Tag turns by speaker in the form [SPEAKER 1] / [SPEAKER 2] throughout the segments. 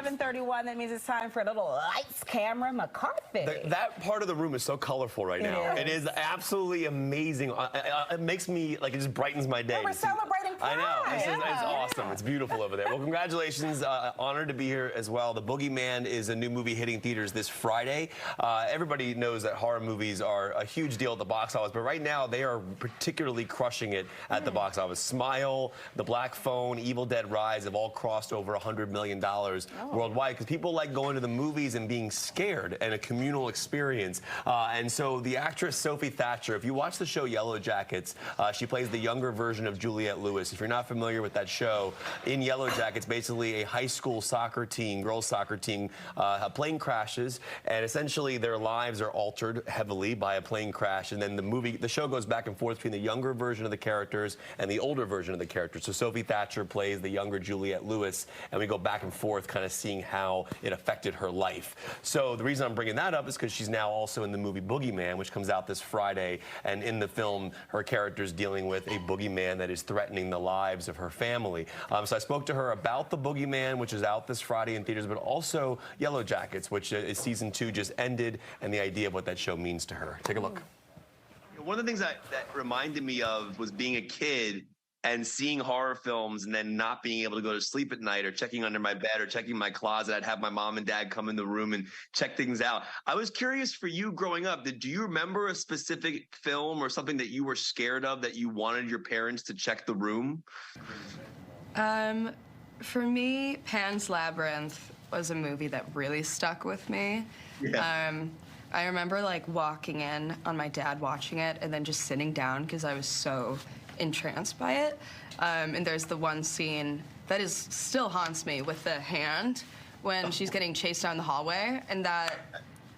[SPEAKER 1] 7:31. That means it's time for a little lights, camera, McCarthy.
[SPEAKER 2] That part of the room is so colorful right now. It is absolutely amazing. It makes me, like, it just brightens my day.
[SPEAKER 1] We're celebrating Pride.
[SPEAKER 2] I know. It's awesome. It's beautiful over there. Well, congratulations. Honored to be here as well. The Boogeyman is a new movie hitting theaters this Friday. Everybody knows that horror movies are a huge deal at the box office, but right now they are particularly crushing it at the box office. Smile, The Black Phone, Evil Dead Rise have all crossed over $100 million worldwide because people like going to the movies and being scared and a communal experience. And so the actress Sophie Thatcher, if you watch the show Yellow Jackets, she plays the younger version of Juliette Lewis. If you're not familiar with that show, in Yellow Jackets, basically a high school soccer team, girls soccer team, a plane crashes, and essentially their lives are altered heavily by a plane crash. And then the show goes back and forth between the younger version of the characters and the older version of the characters. So Sophie Thatcher plays the younger Juliette Lewis, and we go back and forth kind of seeing how it affected her life. So the reason I'm bringing that up is because she's now also in the movie Boogeyman, which comes out this Friday, and in the film, her character's dealing with a boogeyman that is threatening the lives of her family. So I spoke to her about the Boogeyman, which is out this Friday in theaters, but also Yellow Jackets, which is season 2 just ended, and the idea of what that show means to her. Take a look.
[SPEAKER 3] One of the things that reminded me of was being a kid and seeing horror films and then not being able to go to sleep at night or checking under my bed or checking my closet. I'd have my mom and dad come in the room and check things out. I was curious for you growing up, do you remember a specific film or something that you were scared of that you wanted your parents to check the room?
[SPEAKER 4] For me, Pan's Labyrinth was a movie that really stuck with me.
[SPEAKER 3] Yeah.
[SPEAKER 4] I remember like walking in on my dad watching it and then just sitting down because I was so entranced by it. And there's the one scene that still haunts me with the hand when she's getting chased down the hallway, and that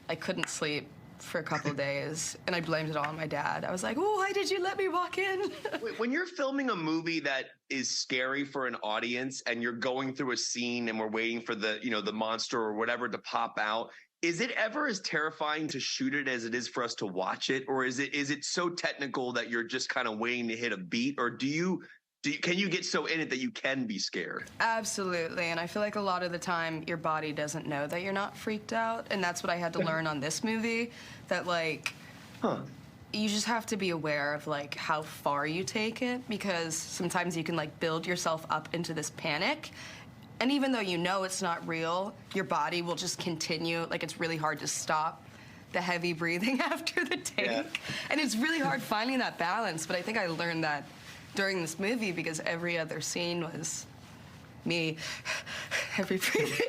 [SPEAKER 4] I couldn't sleep for a couple of days, and I blamed it all on my dad. I was like, oh, why did you let me walk in?
[SPEAKER 3] When you're filming a movie that is scary for an audience and you're going through a scene and we're waiting for the monster or whatever to pop out, is it ever as terrifying to shoot it as it is for us to watch it? Or is it so technical that you're just kind of waiting to hit a beat? Or can you get so in it that you can be scared?
[SPEAKER 4] Absolutely, and I feel like a lot of the time your body doesn't know that you're not freaked out, and that's what I had to learn on this movie, that like, you just have to be aware of like how far you take it, because sometimes you can like build yourself up into this panic. And even though you know it's not real, your body will just continue. Like, it's really hard to stop the heavy breathing after the take. Yeah. And it's really hard finding that balance. But I think I learned that during this movie because every other scene was me heavy breathing.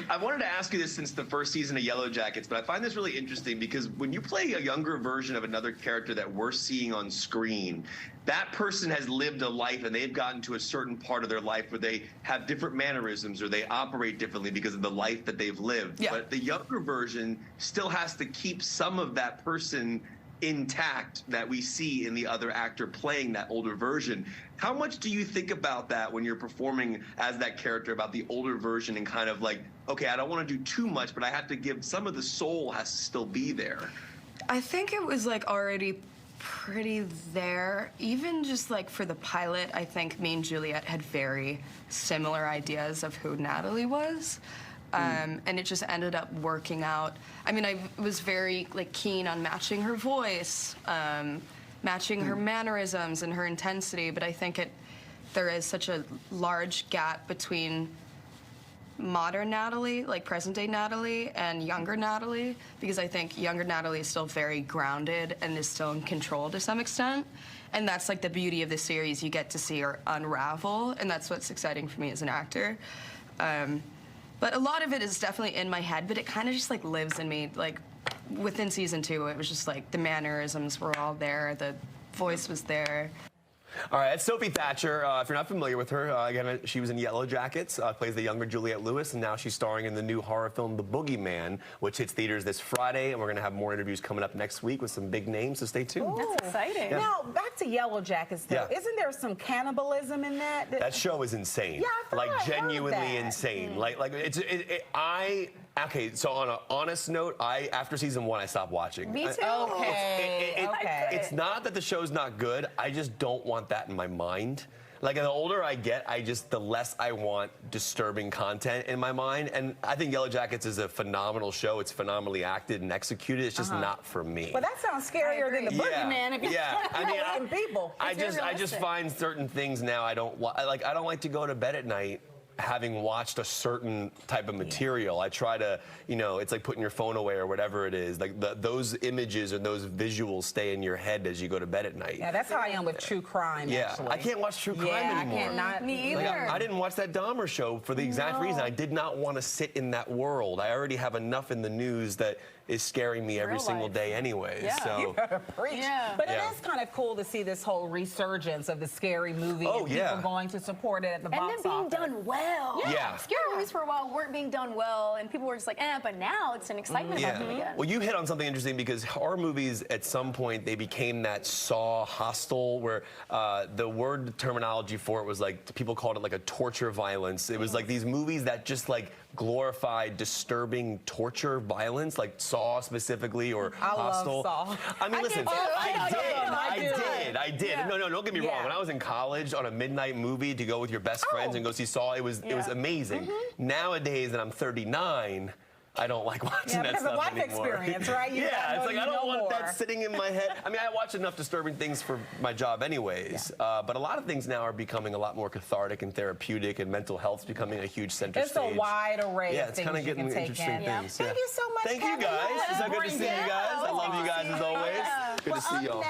[SPEAKER 3] I wanted to ask you this since the first season of Yellow Jackets, but I find this really interesting because when you play a younger version of another character that we're seeing on screen, that person has lived a life and they've gotten to a certain part of their life where they have different mannerisms or they operate differently because of the life that they've lived. Yeah. But the younger version still has to keep some of that person intact that we see in the other actor playing that older version. How much do you think about that when you're performing as that character, about the older version, and kind of like, okay, I don't want to do too much, but I have to give some of the soul has to still be there?
[SPEAKER 4] I think it was like already pretty there. Even just like for the pilot, I think me and Juliette had very similar ideas of who Natalie was. And it just ended up working out. I mean, I was very like keen on matching her voice, matching her mannerisms and her intensity, but I think there is such a large gap between modern Natalie, like present-day Natalie, and younger Natalie, because I think younger Natalie is still very grounded and is still in control to some extent. And that's like the beauty of the series. You get to see her unravel, and that's what's exciting for me as an actor. But a lot of it is definitely in my head, but it kind of just like lives in me. Like within season 2, it was just like the mannerisms were all there, the voice was there.
[SPEAKER 2] All right, that's Sophie Thatcher. If you're not familiar with her, again, she was in Yellow Jackets, plays the younger Juliette Lewis, and now she's starring in the new horror film, The Boogeyman, which hits theaters this Friday, and we're going to have more interviews coming up next week with some big names, so stay tuned.
[SPEAKER 1] Ooh, that's exciting. Yeah. Now, back to Yellow Jackets, though. Yeah. Isn't there some cannibalism in that?
[SPEAKER 2] That show is insane.
[SPEAKER 1] Yeah, I thought I
[SPEAKER 2] genuinely insane. Like okay, so on an honest note, after season 1, I stopped watching.
[SPEAKER 1] Me too. Okay.
[SPEAKER 2] It's not that the show's not good. I just don't want that in my mind. Like, the older I get, the less I want disturbing content in my mind. And I think Yellow Jackets is a phenomenal show. It's phenomenally acted and executed. It's just not for me.
[SPEAKER 1] But that sounds scarier than the Boogeyman.
[SPEAKER 2] I mean,
[SPEAKER 1] people.
[SPEAKER 2] I just find certain things now I don't like to go to bed at night having watched a certain type of material. I try to, it's like putting your phone away or whatever it is. Like those images and those visuals stay in your head as you go to bed at night.
[SPEAKER 1] Yeah, that's how I am with true crime, actually.
[SPEAKER 2] I can't watch true crime anymore.
[SPEAKER 1] I cannot.
[SPEAKER 4] Me either.
[SPEAKER 2] Like, I didn't watch that Dahmer show for the exact reason. I did not want to sit in that world. I already have enough in the news that is scaring me every single day anyway.
[SPEAKER 1] Yeah,
[SPEAKER 2] so.
[SPEAKER 1] you better preach. Yeah. But it is kind of cool to see this whole resurgence of the scary movie and people going to support it at the box office.
[SPEAKER 5] And then being done well.
[SPEAKER 2] Yeah.
[SPEAKER 5] Scary movies for a while weren't being done well, and people were just like, but now it's an excitement about them again.
[SPEAKER 2] Well, you hit on something interesting because horror movies, at some point, they became that Saw hostile, where the word terminology for it was like, people called it like a torture violence. It was like these movies that just like glorified disturbing torture violence, like Saw specifically, or Hostel.
[SPEAKER 1] I love Saw.
[SPEAKER 2] I mean, listen, I did.
[SPEAKER 1] Yeah.
[SPEAKER 2] No, don't get me wrong. When I was in college on a midnight movie to go with your best friends and go see Saw, it was amazing. Nowadays, and I'm 39, I don't like watching that stuff
[SPEAKER 1] life
[SPEAKER 2] anymore.
[SPEAKER 1] Experience, right?
[SPEAKER 2] It's like I don't want that sitting in my head. I mean, I watch enough disturbing things for my job anyways, but a lot of things now are becoming a lot more cathartic and therapeutic, and mental health's becoming a huge center stage.
[SPEAKER 1] It's a wide array of
[SPEAKER 2] it's
[SPEAKER 1] things
[SPEAKER 2] kind of getting interesting things.
[SPEAKER 1] Thank you so much,
[SPEAKER 2] Thank you guys. It's so good to see you guys. I love you guys as always. Good to see y'all.